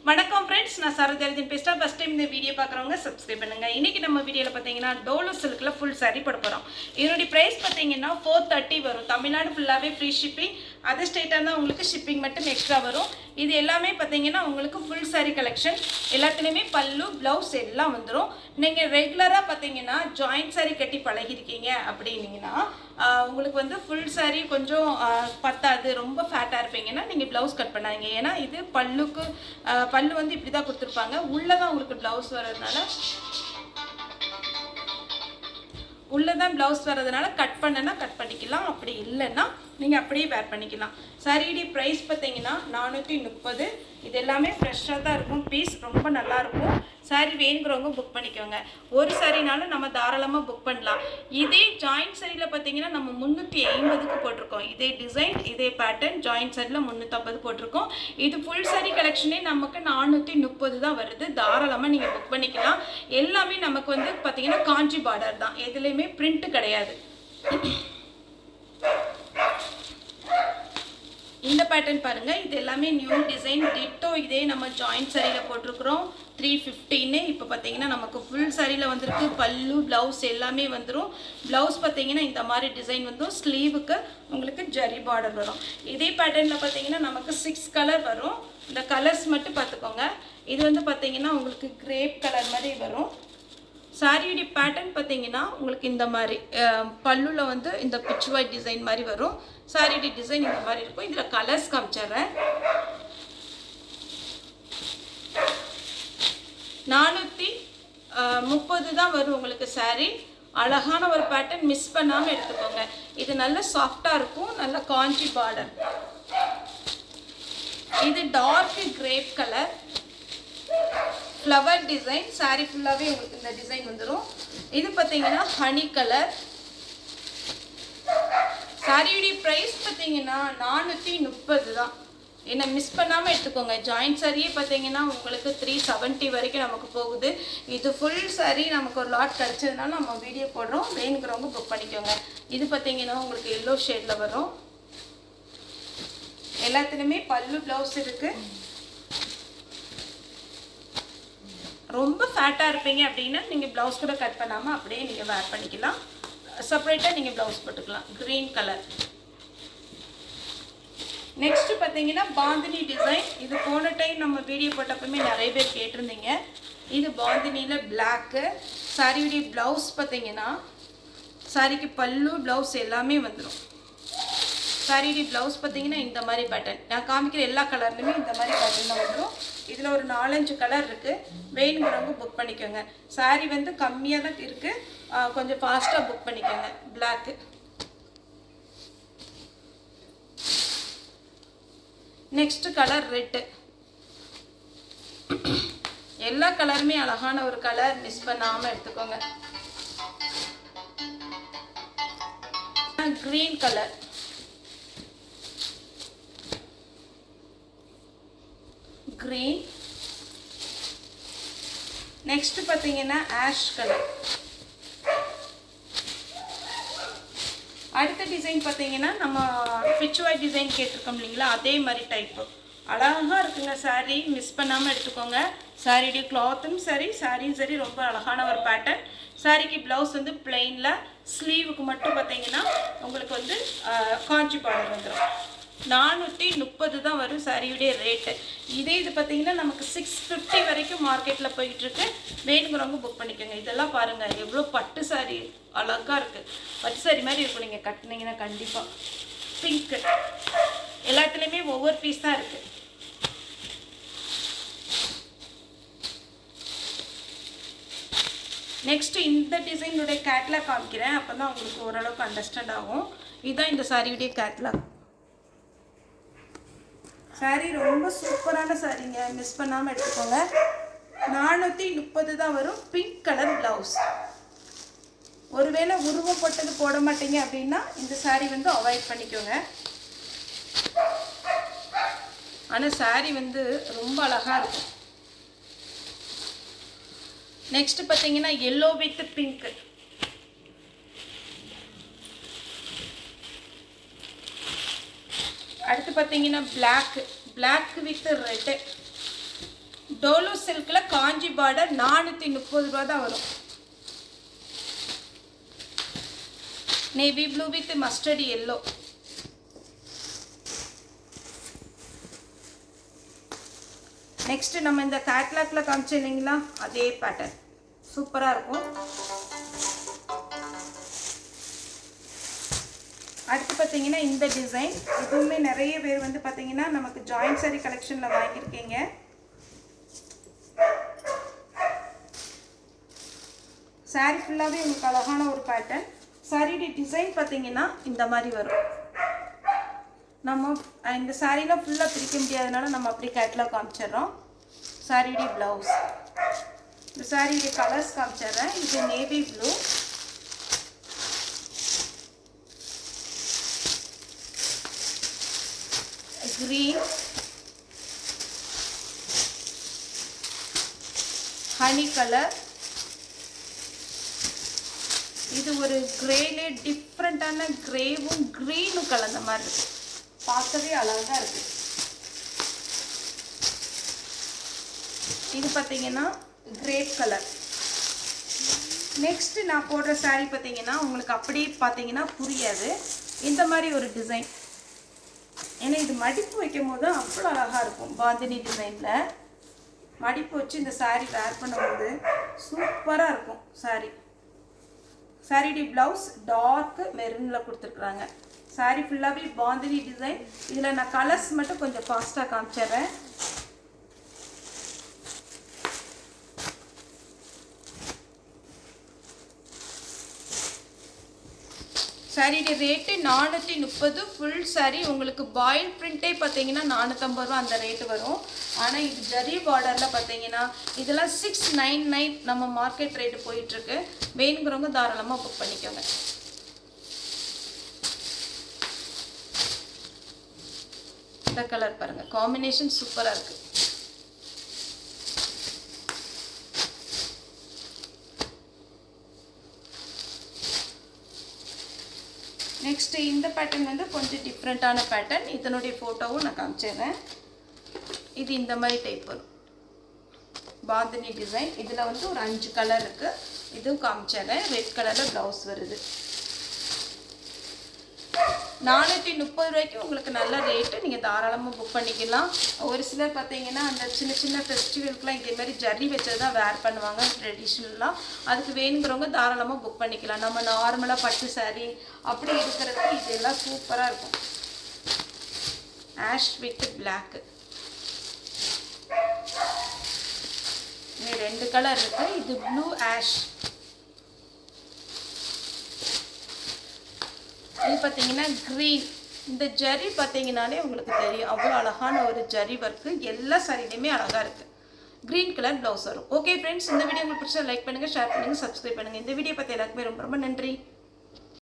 வணக்கம் ஃப்ரெண்ட்ஸ், நான் சரோஜாரஜன் பேசுகிறேன். ஃபஸ்ட் டைம் இந்த வீடியோ பார்க்குறவங்க சப்ஸ்கிரைப் பண்ணுங்கள். இன்றைக்கி நம்ம வீடியோவில் பார்த்தீங்கன்னா டோலோ சில்கில் ஃபுல் சாரீ போட போகிறோம். இதனுடைய ப்ரைஸ் பார்த்தீங்கன்னா 430 வரும். தமிழ்நாடு ஃபுல்லாகவே ஃப்ரீ ஷிப்பிங். அதர் ஸ்டேட்டாக இருந்தால் உங்களுக்கு ஷிப்பிங் மட்டும் எக்ஸ்ட்ரா வரும். இது எல்லாமே பார்த்தீங்கன்னா உங்களுக்கு ஃபுல் சாரீ கலெக்ஷன். எல்லாத்துலேயுமே பல்லு ப்ளவுஸ் எல்லாம் வந்துடும். நீங்கள் ரெகுலராக பார்த்தீங்கன்னா ஜாயிண்ட் சாரீ கட்டி பழகிருக்கீங்க அப்படின்னீங்கன்னா உங்களுக்கு வந்து ஃபுல் சாரீ கொஞ்சம் பத்தாது, ரொம்ப ஃபேட்டாக இருப்பீங்கன்னா நீங்கள் ப்ளவுஸ் கட் பண்ணாதீங்க. ஏன்னா இது பல்லுக்கு பல்லு வந்து இப்படி தான் கொடுத்துருப்பாங்க. உள்ளே தான் உங்களுக்கு ப்ளவுஸ் வர்றதுனால கட் பண்ணனா கட் பண்ணிக்கலாம். அப்படி இல்லைன்னா நீங்கள் அப்படியே வேர் பண்ணிக்கலாம். சாரியுடைய ப்ரைஸ் பார்த்தீங்கன்னா 430. இது எல்லாமே ஃப்ரெஷ்ஷாக தான் இருக்கும். பீஸ் ரொம்ப நல்லாயிருக்கும். சாரீ வேணுங்கிறவங்க புக் பண்ணிக்கோங்க. ஒரு சாரினாலும் நம்ம தாராளமாக புக் பண்ணலாம். இதே ஜாயிண்ட் சாரியில் பார்த்தீங்கன்னா நம்ம 350க்கு போட்டிருக்கோம். இதே டிசைன் இதே பேட்டர்ன் ஜாயிண்ட் சாரியில் 350 போட்டிருக்கோம். இது ஃபுல் சாரீ கலெக்ஷனே நமக்கு 430 தான் வருது. தாராளமாக நீங்கள் புக் பண்ணிக்கலாம். எல்லாமே நமக்கு வந்து பார்த்தீங்கன்னா காஞ்சி பார்டர் தான். எதுலேயுமே பிரிண்ட் கிடையாது. இந்த பேட்டர்ன் பாருங்கள், இது எல்லாமே நியூ டிசைன் டிட்டோ. இதே நம்ம ஜாயிண்ட் சாரியில் போட்டிருக்கிறோம் 315. இப்போ பார்த்தீங்கன்னா நமக்கு ஃபுல் சாரியில் வந்திருக்கு. பல்லு ப்ளவுஸ் எல்லாமே வந்துடும். ப்ளவுஸ் பார்த்தீங்கன்னா இந்த மாதிரி டிசைன் வந்துடும். ஸ்லீவுக்கு உங்களுக்கு ஜரி பார்டர் வரும். இதே பேட்டர்னில் பார்த்தீங்கன்னா நமக்கு 6 கலர் வரும். இந்த கலர்ஸ் மட்டும் பார்த்துக்கோங்க. இது வந்து பார்த்தீங்கன்னா உங்களுக்கு கிரேப் கலர் மாதிரி வரும். சாரியுடைய பேட்டர்ன் பார்த்தீங்கன்னா உங்களுக்கு இந்த மாதிரி பல்லுவில் வந்து இந்த பிச் ஒயிட் டிசைன் மாதிரி வரும். சாரியுடைய டிசைன் இந்த மாதிரி இருக்கும். இதில் கலர்ஸ் காமிச்சிட்றேன். 430 தான் வரும் உங்களுக்கு சாரீ. அழகான ஒரு பேட்டர்ன், மிஸ் பண்ணாமல் எடுத்துக்கோங்க. இது நல்ல சாஃப்டாக இருக்கும். நல்ல காஞ்சி பார்டர். இது dark grape colour flower design. Sari ஃபுல்லாகவே உங்களுக்கு இந்த டிசைன் வந்துடும். இது பார்த்தீங்கன்னா ஹனி கலர். சாரியுடைய ப்ரைஸ் பார்த்தீங்கன்னா 430 தான். என்ன மிஸ் பண்ணாமல் எடுத்துக்கோங்க. ஜாயிண்ட் சாரியே பார்த்தீங்கன்னா உங்களுக்கு 370 வரைக்கும் நமக்கு போகுது. இது ஃபுல் சாரீ நமக்கு ஒரு லாட் கிடச்சதுனால நம்ம வீடியோ போடுறோம். வேணுங்கிறவங்க புக் பண்ணிக்கோங்க. இது பார்த்தீங்கன்னா உங்களுக்கு எல்லோ ஷேடில் வரும். எல்லாத்துலேயுமே பல்லு ப்ளவுஸ் இருக்குது. ரொம்ப ஃபேட்டாக இருப்பீங்க அப்படின்னா நீங்கள் ப்ளவுஸ் கூட கட் பண்ணாமல் அப்படியே நீங்கள் வேர் பண்ணிக்கலாம். செப்பரேட்டாக நீங்கள் ப்ளவுஸ் போட்டுக்கலாம். Green colour. நெக்ஸ்ட்டு பார்த்தீங்கன்னா பாந்தினி டிசைன். இது போன டைம் நம்ம வீடியோ போட்டப்பவுமே நிறைய பேர் கேட்டிருந்தீங்க. இது பாந்தினியில் பிளாக்கு. சாரியுடைய ப்ளவுஸ் பார்த்தீங்கன்னா சாரிக்கு பல்லு ப்ளவுஸ் எல்லாமே வந்துடும். சாரியுடைய ப்ளவுஸ் பார்த்தீங்கன்னா இந்த மாதிரி பேட்டர்ன். நான் காமிக்கிற எல்லா கலர்லையுமே இந்த மாதிரி பேட்டர்னில் வந்துடும். இதில் ஒரு 4-5 கலர் இருக்குது. வேணுங்கிறவங்க புக் பண்ணிக்கோங்க. சாரீ வந்து கம்மியாக தான் இருக்குது. கொஞ்சம் ஃபாஸ்ட்டாக புக் பண்ணிக்கோங்க. பிளாக்கு. Next colour red. எல்லா கலருமே அழகான ஒரு கலர், மிஸ் பண்ணாமல் எடுத்துக்கோங்க. Green colour. கிரீன். நெக்ஸ்ட் பார்த்தீங்கன்னா ஆஷ் கலர். அடுத்த டிசைன் பார்த்தீங்கன்னா நம்ம பிச் ஒயிட் டிசைன் கேட்டிருக்கோம் இல்லைங்களா, அதே மாதிரி டைப்பு. அழகாக இருக்குங்க சாரீ, மிஸ் பண்ணாமல் எடுத்துக்கோங்க. சாரியுடைய கிளாத்தும் சரி சாரியும் சரி ரொம்ப அழகான ஒரு பேட்டர்ன். சாரிக்கு ப்ளவுஸ் வந்து பிளெயினில், ஸ்லீவுக்கு மட்டும் பார்த்தீங்கன்னா உங்களுக்கு வந்து காஞ்சி பார்டர் வந்துடும். 430 தான் வரும் சாரியுடைய ரேட்டு. இது பார்த்தீங்கன்னா நமக்கு 650 வரைக்கும் மார்க்கெட்டில் போயிட்டுருக்கு. வேணுங்கிறவங்க புக் பண்ணிக்கோங்க. இதெல்லாம் பாருங்கள் எவ்வளோ பட்டு சாரி அழகாக இருக்குது. பட்டு சாரி மாதிரி இருக்கும். நீங்கள் கட்டினீங்கன்னா கண்டிப்பாக. பிங்க்கு. எல்லாத்துலேயுமே ஒவ்வொரு பீஸ் தான் இருக்குது. நெக்ஸ்ட்டு இந்த டிசைனுடைய கேட்லாக் காமிக்கிறேன். அப்போ தான் உங்களுக்கு ஓரளவுக்கு அண்டர்ஸ்டாண்ட் ஆகும். இதுதான் இந்த சாரியுடைய கேட்லாக். சாரீ ரொம்ப சூப்பரான சாரீங்க, மிஸ் பண்ணாமல் எடுத்துக்கோங்க. 430 தான் வரும். Pink colour blouse. ஒருவேளை உருவம் போட்டது போட மாட்டீங்க அப்படின்னா இந்த சாரீ வந்து அவாய்ட் பண்ணிக்கோங்க. ஆனால் சாரீ வந்து ரொம்ப அழகாக இருக்கும். நெக்ஸ்ட் பார்த்தீங்கன்னா எல்லோ வித் பிங்க். அடுத்து பார்த்தீங்கன்னா பிளாக் வித் ரெட்டு. டோலோ சில்கில் காஞ்சி பார்டர் 430 ரூபா தான் வரும். Navy blue with mustard yellow. Next நம்ம இந்த கேட்லாக்ல காமிச்சோம் இல்லைங்களா, அதே பேட்டர்ன் சூப்பராக இருக்கும். அடுத்து பார்த்தீங்கன்னா இந்த டிசைன், இதுவுமே நிறைய பேர் வந்து பார்த்தீங்கன்னா நமக்கு ஜாயிண்ட் சாரி கலெக்ஷனில் வாங்கியிருக்கீங்க. சாரி ஃபுல்லாகவே உங்களுக்கு அழகான ஒரு பேட்டர்ன். சாரியுடைய டிசைன் பார்த்தீங்கன்னா இந்த மாதிரி வரும். நம்ம இந்த சாரீலாம் ஃபுல்லாக பிரிக்க முடியாதனால நம்ம அப்படி கேட்லாக் காமிச்சிடுறோம். சாரியுடைய ப்ளவுஸ், இந்த சாரியுடைய கலர்ஸ் காமிச்சிடுறேன். இது navy blue, green, honey color. இது ஒரு கிரேலே டிஃப்ரெண்டான கிரேவும் க்ரீனும் கலந்த மாதிரி இருக்கு, பார்க்கவே அழகாக இருக்கு. இது பார்த்தீங்கன்னா கிரேப் கலர். நெக்ஸ்ட் நான் போடுற சாரீ பார்த்தீங்கன்னா உங்களுக்கு அப்படியே பார்த்தீங்கன்னா புரியாது, இந்த மாதிரி ஒரு டிசைன். ஏன்னா இது மடிப்பு வைக்கும் போது அவ்வளோ அழகாக இருக்கும். பாந்தினி டிசைனில் மடிப்பு வச்சு இந்த சாரீ வேர் பண்ணும்போது சூப்பராக இருக்கும் சாரீ. சாரியுடைய ப்ளவுஸ் டார்க் மெரூனில் கொடுத்துருக்குறாங்க. சாரீ ஃபுல்லாகவே பாந்தினி டிசைன். இதில் நான் கலர்ஸ் மட்டும் கொஞ்சம் ஃபாஸ்ட்டாக காமிச்சிடுறேன். சாரியுடைய ரேட்டு 430. ஃபுல் சாரீ உங்களுக்கு பாயில் பிரிண்ட்டே பார்த்தீங்கன்னா 450 ரூபா அந்த ரேட்டு வரும். ஆனால் இது ஜரி பார்டரில் பார்த்தீங்கன்னா இதெல்லாம் 699 நம்ம மார்க்கெட் ரேட்டு போயிட்டுருக்கு. வேணுங்கிறவங்க தாராளமாக புக் பண்ணிக்கோங்க. இந்த கலர் பாருங்கள், காம்பினேஷன் சூப்பராக இருக்குது. நெக்ஸ்ட்டு இந்த பேட்டர்ன் வந்து கொஞ்சம் டிஃப்ரெண்ட்டான பேட்டர்ன். இதனுடைய ஃபோட்டோவும் நான் காமிச்சிடுறேன். இது இந்த மாதிரி டைப் வரும், பாந்தினி டிசைன். இதில் வந்து ஒரு 5 கலர் இருக்குது, இதுவும் காமிச்சிடுறேன். ரெட் கலரில் ப்ளவுஸ் வருது. 430 ரூபாய்க்கு உங்களுக்கு நல்ல ரேட்டு, நீங்கள் தாராளமாக புக் பண்ணிக்கலாம். ஒரு சிலர் பார்த்தீங்கன்னா அந்த சின்ன சின்ன ஃபெஸ்டிவலுக்குலாம் இதேமாதிரி ஜரி வச்சது தான் வேர் பண்ணுவாங்க ட்ரெடிஷ்னலாக. அதுக்கு வேணுங்கிறவங்க தாராளமாக புக் பண்ணிக்கலாம். நம்ம நார்மலாக பட்டு சாரீ அப்படி இருக்கிறதுக்கு இதெல்லாம் சூப்பராக இருக்கும். ஆஷ் வித் பிளாக்கு, இது 2 கலர் இருக்குது. இது ப்ளூ ஆஷ். இது பார்த்தீங்கன்னா க்ரீன். இந்த ஜரி பார்த்தீங்கன்னாலே உங்களுக்கு தெரியும் அவ்வளோ அழகான ஒரு ஜரி ஒர்க்கு. எல்லா சாரிலையுமே அழகாக இருக்குது. க்ரீன் கலர் ப்ளவுஸ் வரும். ஓகே ஃப்ரெண்ட்ஸ், இந்த வீடியோ உங்களுக்கு பிடிச்சா லைக் பண்ணுங்கள், ஷேர் பண்ணுங்கள், சப்ஸ்கிரைப் பண்ணுங்கள். இந்த வீடியோ பார்த்து எல்லாருக்குமே ரொம்ப ரொம்ப நன்றி.